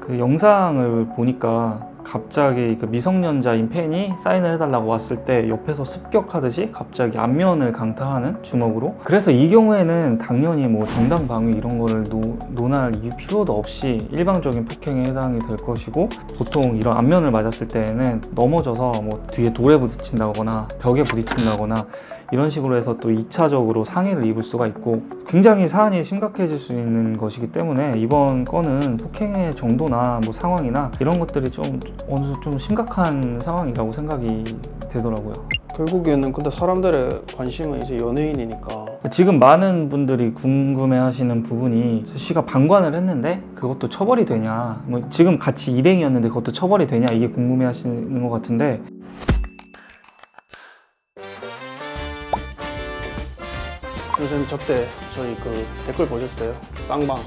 그 영상을 보니까 갑자기 그 미성년자인 팬이 사인을 해달라고 왔을 때 옆에서 습격하듯이 갑자기 안면을 강타하는 주먹으로. 그래서 이 경우에는 당연히 뭐 정당방위 이런 거를 논할 이유 필요도 없이 일방적인 폭행에 해당이 될 것이고, 보통 이런 안면을 맞았을 때에는 넘어져서 뭐 뒤에 돌에 부딪힌다거나 벽에 부딪힌다거나 이런 식으로 해서 또 2차적으로 상해를 입을 수가 있고 굉장히 사안이 심각해질 수 있는 것이기 때문에 이번 건은 폭행의 정도나 뭐 상황이나 이런 것들이 좀 어느 정도 좀 심각한 상황이라고 생각이 되더라고요. 결국에는 근데 사람들의 관심은 이제 연예인이니까. 지금 많은 분들이 궁금해하시는 부분이 제시가 방관을 했는데 그것도 처벌이 되냐, 뭐 지금 같이 일행이었는데 그것도 처벌이 되냐, 이게 궁금해하시는 것 같은데, 요즘 접대 저희 그 댓글 보셨어요? 쌍방.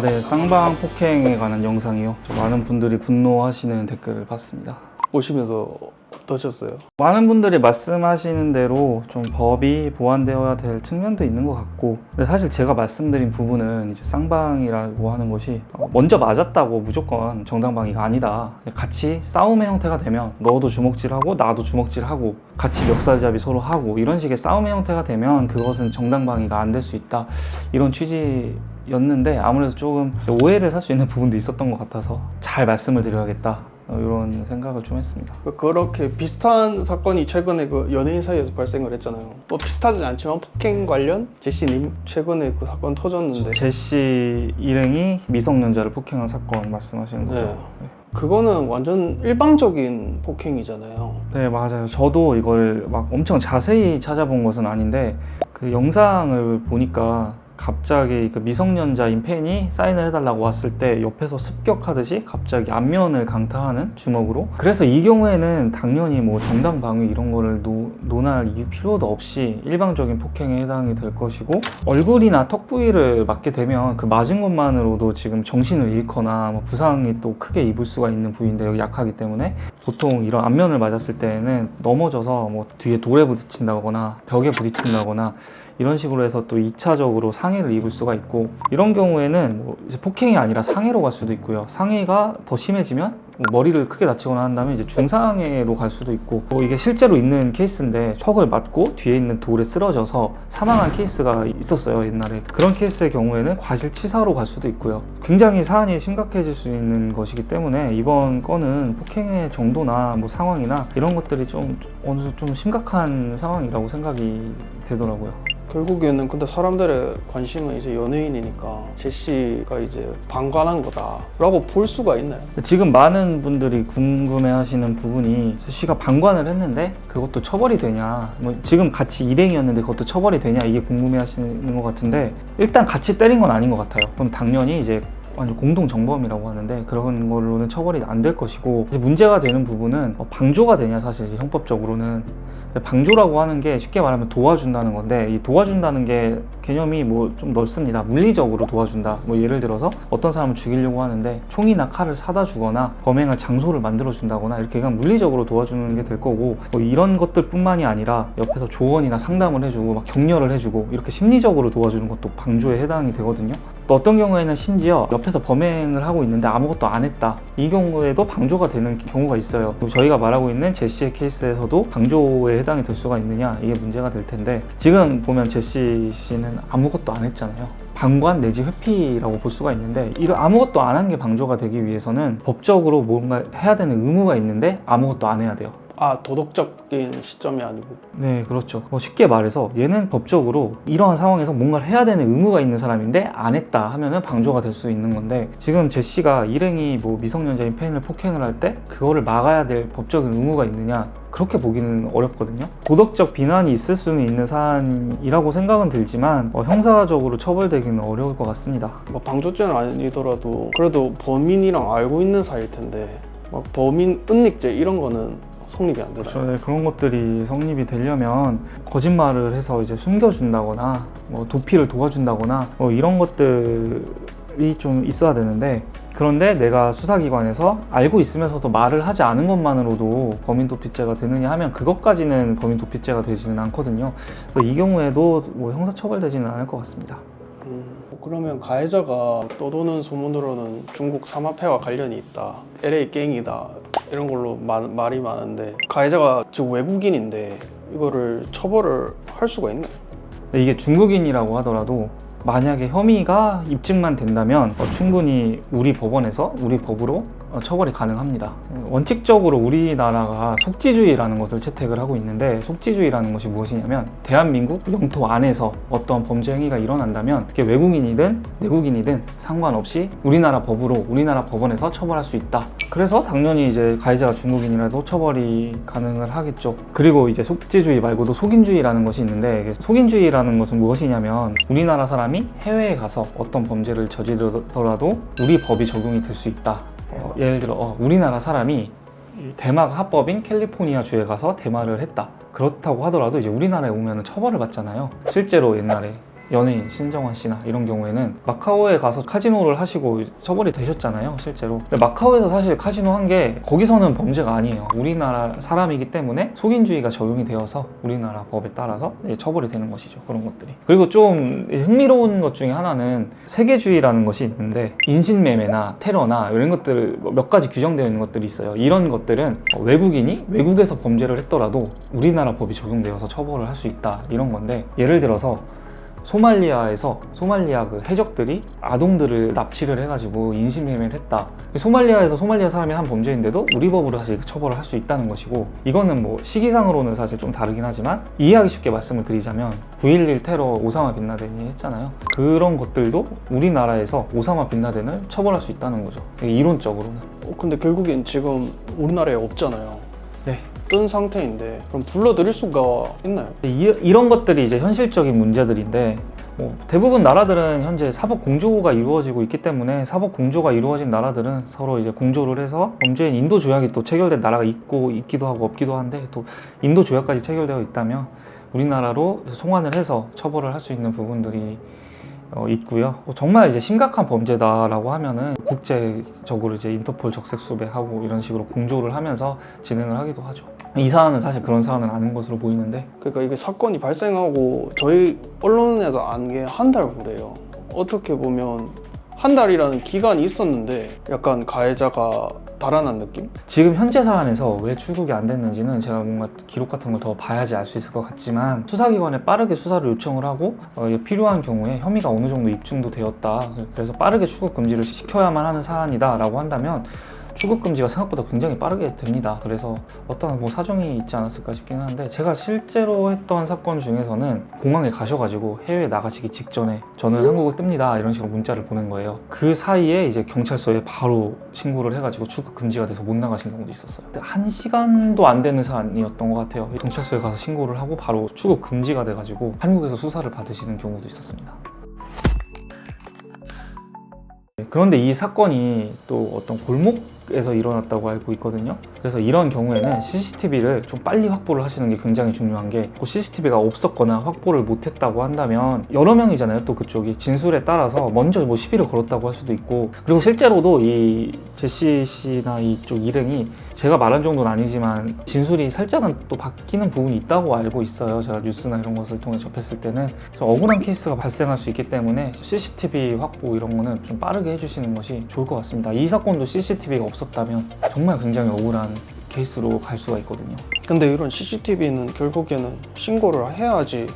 네, 쌍방 폭행에 관한 영상이요. 많은 분들이 분노하시는 댓글을 봤습니다. 보시면서 어떠셨어요? 많은 분들이 말씀하시는 대로 좀 법이 보완되어야 될 측면도 있는 것 같고, 근데 사실 제가 말씀드린 부분은 이제 쌍방이라고 하는 것이 먼저 맞았다고 무조건 정당방위가 아니다. 같이 싸움의 형태가 되면 너도 주먹질하고 나도 주먹질하고 같이 멱살잡이 서로 하고 이런 식의 싸움의 형태가 되면 그것은 정당방위가 안 될 수 있다, 이런 취지였는데 아무래도 조금 오해를 살 수 있는 부분도 있었던 것 같아서 잘 말씀을 드려야겠다, 이런 생각을 좀 했습니다. 그렇게 비슷한 사건이 최근에 그 연예인 사이에서 발생을 했잖아요. 뭐 비슷하진 않지만 폭행 관련 제시님 최근에 그 사건 터졌는데. 제시 일행이 미성년자를 폭행한 사건 말씀하시는 거죠? 네. 그거는 완전 일방적인 폭행이잖아요. 네, 맞아요. 저도 이걸 막 엄청 자세히 찾아본 것은 아닌데 그 영상을 보니까 갑자기 그 미성년자인 팬이 사인을 해달라고 왔을 때 옆에서 습격하듯이 갑자기 안면을 강타하는 주먹으로. 그래서 이 경우에는 당연히 뭐 정당방위 이런 거를 논할 이유 필요도 없이 일방적인 폭행에 해당이 될 것이고, 얼굴이나 턱 부위를 맞게 되면 그 맞은 것만으로도 지금 정신을 잃거나 뭐 부상이 또 크게 입을 수가 있는 부위인데 여기 약하기 때문에 보통 이런 안면을 맞았을 때는 넘어져서 뭐 뒤에 돌에 부딪힌다거나 벽에 부딪힌다거나 이런 식으로 해서 또 2차적으로 상해를 입을 수가 있고, 이런 경우에는 뭐 이제 폭행이 아니라 상해로 갈 수도 있고요. 상해가 더 심해지면 머리를 크게 다치거나 한다면 이제 중상해로 갈 수도 있고, 이게 실제로 있는 케이스인데 척을 맞고 뒤에 있는 돌에 쓰러져서 사망한 케이스가 있었어요, 옛날에. 그런 케이스의 경우에는 과실치사로 갈 수도 있고요. 굉장히 사안이 심각해질 수 있는 것이기 때문에 이번 건은 폭행의 정도나 뭐 상황이나 이런 것들이 좀 어느 정도 좀 심각한 상황이라고 생각이 되더라고요. 결국에는 근데 사람들의 관심은 이제 연예인이니까 제시가 이제 방관한 거다라고 볼 수가 있나요? 지금 많은 분들이 궁금해하시는 부분이 제시가 방관을 했는데 그것도 처벌이 되냐, 뭐 지금 같이 일행이었는데 그것도 처벌이 되냐, 이게 궁금해하시는 것 같은데, 일단 같이 때린 건 아닌 것 같아요. 그럼 당연히 이제 완전 공동정범이라고 하는데 그런 걸로는 처벌이 안 될 것이고, 이제 문제가 되는 부분은 방조가 되냐, 사실 이제 형법적으로는. 방조라고 하는 게 쉽게 말하면 도와준다는 건데, 이 도와준다는 게 개념이 뭐 좀 넓습니다. 물리적으로 도와준다. 뭐 예를 들어서 어떤 사람을 죽이려고 하는데 총이나 칼을 사다 주거나 범행할 장소를 만들어 준다거나 이렇게 그냥 물리적으로 도와주는 게 될 거고, 뭐 이런 것들 뿐만이 아니라 옆에서 조언이나 상담을 해주고 막 격려를 해주고 이렇게 심리적으로 도와주는 것도 방조에 해당이 되거든요. 또 어떤 경우에는 심지어 옆에서 범행을 하고 있는데 아무것도 안 했다, 이 경우에도 방조가 되는 경우가 있어요. 저희가 말하고 있는 제시의 케이스에서도 방조에 해당이 될 수가 있느냐, 이게 문제가 될 텐데, 지금 보면 제시 씨는 아무것도 안 했잖아요. 방관 내지 회피라고 볼 수가 있는데, 이런 아무것도 안 한 게 방조가 되기 위해서는 법적으로 뭔가 해야 되는 의무가 있는데 아무것도 안 해야 돼요. 도덕적인 시점이 아니고. 네, 그렇죠. 쉽게 말해서 얘는 법적으로 이러한 상황에서 뭔가를 해야 되는 의무가 있는 사람인데 안 했다 하면은 방조가 될 수 있는 건데, 지금 제시가 일행이 뭐 미성년자인 팬을 폭행을 할 때 그거를 막아야 될 법적인 의무가 있느냐, 그렇게 보기는 어렵거든요. 도덕적 비난이 있을 수는 있는 사안이라고 생각은 들지만 형사적으로 처벌되기는 어려울 것 같습니다. 뭐 방조죄는 아니더라도 그래도 범인이랑 알고 있는 사이일 텐데 막 범인 은닉죄 이런 거는 성립이 안 되나요? 그렇죠. 그런 것들이 성립이 되려면 거짓말을 해서 이제 숨겨준다거나 뭐 도피를 도와준다거나 뭐 이런 것들이 좀 있어야 되는데, 그런데 내가 수사기관에서 알고 있으면서도 말을 하지 않은 것만으로도 범인도피죄가 되느냐 하면 그것까지는 범인도피죄가 되지는 않거든요. 그래서 이 경우에도 뭐 형사처벌되지는 않을 것 같습니다. 그러면 가해자가 떠도는 소문으로는 중국 사마패와 관련이 있다, LA 갱이다 이런 걸로 말이 많은데, 가해자가 지금 외국인인데 이거를 처벌을 할 수가 있나요? 근데 이게 중국인이라고 하더라도 만약에 혐의가 입증만 된다면 충분히 우리 법원에서 우리 법으로 처벌이 가능합니다. 원칙적으로 우리나라가 속지주의라는 것을 채택을 하고 있는데, 속지주의라는 것이 무엇이냐면 대한민국 영토 안에서 어떤 범죄 행위가 일어난다면 그게 외국인이든 내국인이든 상관없이 우리나라 법으로 우리나라 법원에서 처벌할 수 있다. 그래서 당연히 이제 가해자가 중국인이라도 처벌이 가능을 하겠죠. 그리고 이제 속지주의 말고도 속인주의라는 것이 있는데, 속인주의라는 것은 무엇이냐면 우리나라 사람이 해외에 가서 어떤 범죄를 저지르더라도 우리 법이 적용이 될 수 있다. 예를 들어 우리나라 사람이 대마가 합법인 캘리포니아 주에 가서 대마를 했다. 그렇다고 하더라도 이제 우리나라에 오면 처벌을 받잖아요. 실제로 옛날에 연예인 신정환 씨나 이런 경우에는 마카오에 가서 카지노를 하시고 처벌이 되셨잖아요, 실제로. 근데 마카오에서 사실 카지노 한 게 거기서는 범죄가 아니에요. 우리나라 사람이기 때문에 속인주의가 적용이 되어서 우리나라 법에 따라서 처벌이 되는 것이죠, 그런 것들이. 그리고 좀 흥미로운 것 중에 하나는 세계주의라는 것이 있는데, 인신매매나 테러나 이런 것들 몇 가지 규정되어 있는 것들이 있어요. 이런 것들은 외국인이 외국에서 범죄를 했더라도 우리나라 법이 적용되어서 처벌을 할 수 있다, 이런 건데, 예를 들어서 소말리아에서 소말리아 그 해적들이 아동들을 납치를 해가지고 인신매매를 했다. 소말리아에서 소말리아 사람이 한 범죄인데도 우리 법으로 사실 처벌을 할 수 있다는 것이고, 이거는 뭐 시기상으로는 사실 좀 다르긴 하지만 이해하기 쉽게 말씀을 드리자면 9.11 테러 오사마 빈라덴이 했잖아요. 그런 것들도 우리나라에서 오사마 빈라덴을 처벌할 수 있다는 거죠, 이론적으로는. 근데 결국엔 지금 우리나라에 없잖아요. 네. 뜬 상태인데 그럼 불러들일 수가 있나요? 이런 것들이 이제 현실적인 문제들인데, 대부분 나라들은 현재 사법 공조가 이루어지고 있기 때문에, 사법 공조가 이루어진 나라들은 서로 이제 공조를 해서 범죄인 인도 조약이 또 체결된 나라가 있기도 하고 없기도 한데, 또 인도 조약까지 체결되어 있다면 우리나라로 송환을 해서 처벌을 할 수 있는 부분들이 있고요. 정말 이제 심각한 범죄다라고 하면은 국제적으로 이제 인터폴 적색 수배하고 이런 식으로 공조를 하면서 진행을 하기도 하죠. 이 사안은 사실 그런 사안은 아닌 것으로 보이는데, 그러니까 이게 사건이 발생하고 저희 언론에서 안 게 한 달 후래요. 어떻게 보면 한 달이라는 기간이 있었는데 약간 가해자가 달아난 느낌? 지금 현재 사안에서 왜 출국이 안 됐는지는 제가 뭔가 기록 같은 걸 더 봐야지 알 수 있을 것 같지만, 수사기관에 빠르게 수사를 요청을 하고 필요한 경우에 혐의가 어느 정도 입증도 되었다, 그래서 빠르게 출국 금지를 시켜야만 하는 사안이다 라고 한다면 출국 금지가 생각보다 굉장히 빠르게 됩니다. 그래서 어떤 뭐 사정이 있지 않았을까 싶기는 한데, 제가 실제로 했던 사건 중에서는 공항에 가셔가지고 해외에 나가시기 직전에 저는 한국을 뜹니다 이런 식으로 문자를 보낸 거예요. 그 사이에 이제 경찰서에 바로 신고를 해가지고 출국 금지가 돼서 못 나가신 경우도 있었어요. 1시간도 안 되는 사안이었던 것 같아요. 경찰서에 가서 신고를 하고 바로 출국 금지가 돼가지고 한국에서 수사를 받으시는 경우도 있었습니다. 그런데 이 사건이 또 어떤 골목에서 일어났다고 알고 있거든요. 그래서 이런 경우에는 CCTV를 좀 빨리 확보를 하시는 게 굉장히 중요한 게, CCTV가 없었거나 확보를 못했다고 한다면 여러 명이잖아요, 또 그쪽이. 진술에 따라서 먼저 뭐 시비를 걸었다고 할 수도 있고, 그리고 실제로도 이 제시 씨나 이쪽 일행이 제가 말한 정도는 아니지만 진술이 살짝은 또 바뀌는 부분이 있다고 알고 있어요. 제가 뉴스나 이런 것을 통해 접했을 때는. 그래서 억울한 케이스가 발생할 수 있기 때문에 CCTV 확보 이런 거는 좀 빠르게 해주시는 것이 좋을 것 같습니다. 이 사건도 CCTV가 없었다면 정말 굉장히 억울한 케이스로 갈 수가 있거든요. 근데 이런 CCTV는 결국에는 신고를 해야지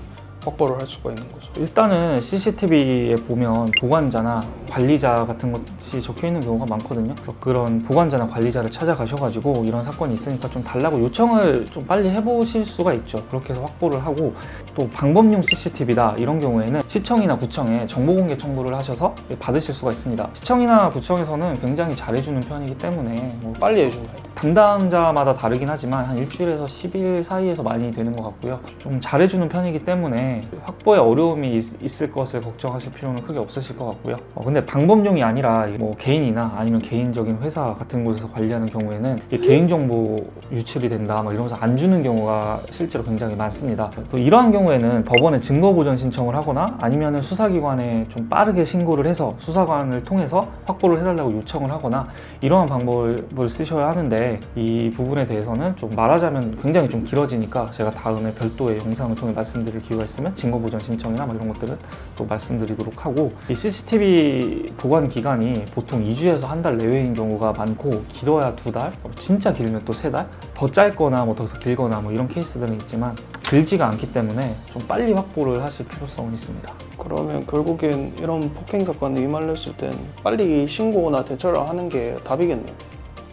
확보를 할 수가 있는 거죠. 일단은 CCTV에 보면 보관자나 관리자 같은 것이 적혀 있는 경우가 많거든요. 그래서 그런 보관자나 관리자를 찾아가셔가지고 이런 사건이 있으니까 좀 달라고 요청을 좀 빨리 해보실 수가 있죠. 그렇게 해서 확보를 하고, 또 방범용 CCTV다 이런 경우에는 시청이나 구청에 정보공개 청구를 하셔서 받으실 수가 있습니다. 시청이나 구청에서는 굉장히 잘해주는 편이기 때문에 빨리 해주나요? 담당자마다 다르긴 하지만 한 일주일에서 10일 사이에서 많이 되는 것 같고요. 좀 잘해주는 편이기 때문에 확보에 어려움이 있을 것을 걱정하실 필요는 크게 없으실 것 같고요. 근데 방범용이 아니라 뭐 개인이나 아니면 개인적인 회사 같은 곳에서 관리하는 경우에는 개인정보 유출이 된다 막 이러면서 안 주는 경우가 실제로 굉장히 많습니다. 또 이러한 경우에는 법원에 증거보전 신청을 하거나 아니면 수사기관에 좀 빠르게 신고를 해서 수사관을 통해서 확보를 해달라고 요청을 하거나 이러한 방법을 쓰셔야 하는데, 있는데 이 부분에 대해서는 좀 말하자면 굉장히 좀 길어지니까 제가 다음에 별도의 영상을 통해 말씀드릴 기회가 있으면 증거보전 신청이나 뭐 이런 것들은 또 말씀드리도록 하고, 이 CCTV 보관 기간이 보통 2주에서 한 달 내외인 경우가 많고 길어야 2달, 진짜 길면 또 3달, 더 짧거나 뭐 더 길거나 뭐 이런 케이스들은 있지만 길지가 않기 때문에 좀 빨리 확보를 하실 필요성은 있습니다. 그러면 결국엔 이런 폭행 사건에 휘말렸을 땐 빨리 신고나 대처를 하는 게 답이겠네요.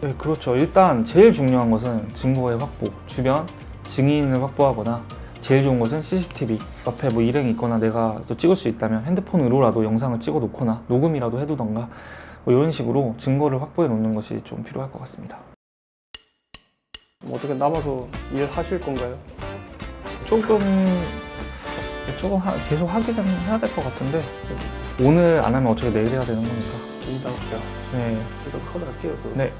네, 그렇죠. 일단 제일 중요한 것은 증거의 확보, 주변 증인을 확보하거나, 제일 좋은 것은 CCTV 앞에 뭐 일행이 있거나 내가 또 찍을 수 있다면 핸드폰으로라도 영상을 찍어 놓거나 녹음이라도 해두던가 뭐 이런 식으로 증거를 확보해 놓는 것이 좀 필요할 것 같습니다. 뭐 어떻게 남아서 일하실 건가요? 조금 계속 하기는 해야 될 것 같은데, 오늘 안 하면 어차피 내일 해야 되는 거니까. 인당시야. 네, 계속 하도록 할게요. 네.